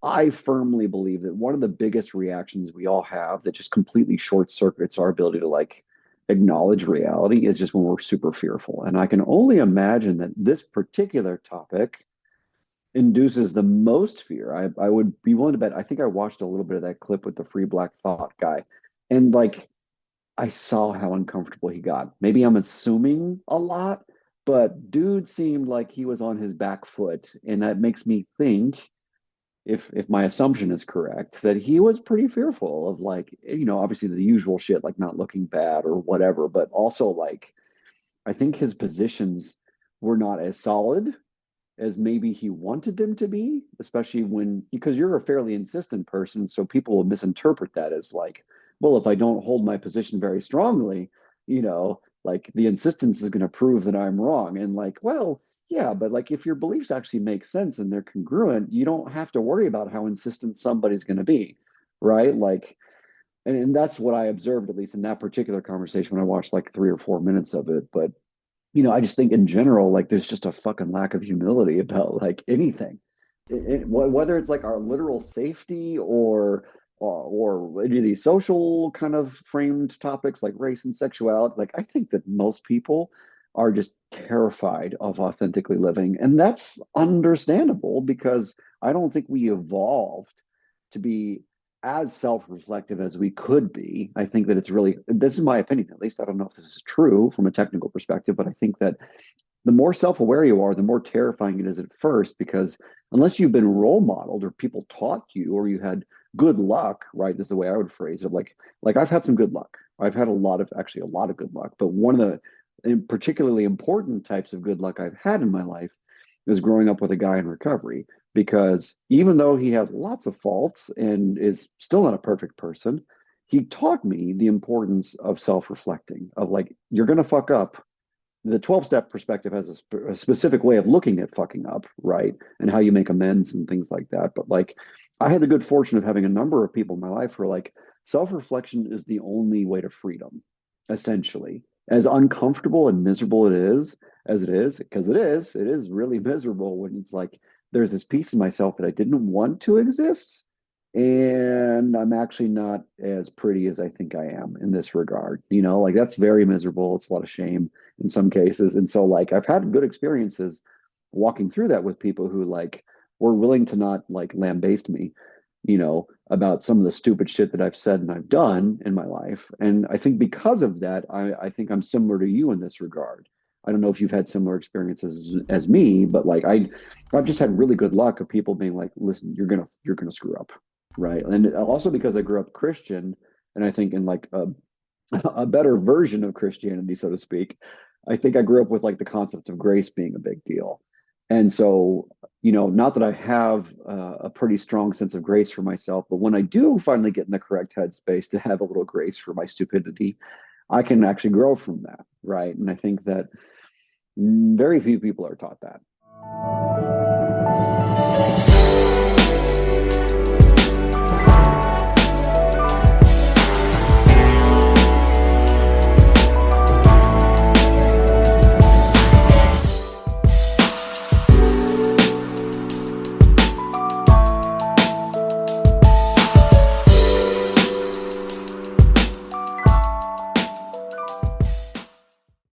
I firmly believe that one of the biggest reactions we all have that just completely short circuits our ability to like acknowledge reality is just when we're super fearful. And I can only imagine that this particular topic induces the most fear. I would be willing to bet. I think I watched a little bit of that clip with the free black thought guy. And like I saw how uncomfortable he got. Maybe I'm assuming a lot, but dude seemed like he was on his back foot. And that makes me think, if my assumption is correct, that he was pretty fearful of like, obviously the usual shit, like not looking bad or whatever, but also like I think his positions were not as solid as maybe he wanted them to be, especially when, because you're a fairly insistent person. So people will misinterpret that as like, well, if I don't hold my position very strongly, like the insistence is going to prove that I'm wrong. And like, well, yeah, but like if your beliefs actually make sense and they're congruent, you don't have to worry about how insistent somebody's going to be. Right. Like, and that's what I observed, at least in that particular conversation when I watched like 3 or 4 minutes of it. But I just think in general, like there's just a fucking lack of humility about like anything, whether it's like our literal safety or any of these social kind of framed topics like race and sexuality. Like I think that most people are just terrified of authentically living, and that's understandable because I don't think we evolved to be as self-reflective as we could be. I think that it's really, this is my opinion, at least. I don't know if this is true from a technical perspective, but I think that the more self-aware you are, the more terrifying it is at first, because unless you've been role modeled or people taught you or you had good luck, right, is the way I would phrase it. Like I've had some good luck. I've had actually a lot of good luck, but one of the particularly important types of good luck I've had in my life is growing up with a guy in recovery, because even though he had lots of faults and is still not a perfect person, he taught me the importance of self-reflecting, of like, you're going to fuck up. The 12-step perspective has a specific way of looking at fucking up, right? And how you make amends and things like that. But like, I had the good fortune of having a number of people in my life who are like, self-reflection is the only way to freedom, essentially. As uncomfortable and miserable as it is, because it is really miserable when it's like there's this piece of myself that I didn't want to exist, and I'm actually not as pretty as I think I am in this regard. Like that's very miserable. It's a lot of shame in some cases. And so like I've had good experiences walking through that with people who like were willing to not like lambaste me, about some of the stupid shit that I've said and I've done in my life. And I think because of that, I think I'm similar to you in this regard. I don't know if you've had similar experiences as me, but like I've just had really good luck of people being like, listen, you're gonna screw up. Right. And also because I grew up Christian, and I think in like a better version of Christianity, so to speak, I think I grew up with like the concept of grace being a big deal. And so, not that I have a pretty strong sense of grace for myself, but when I do finally get in the correct headspace to have a little grace for my stupidity, I can actually grow from that. Right. And I think that very few people are taught that.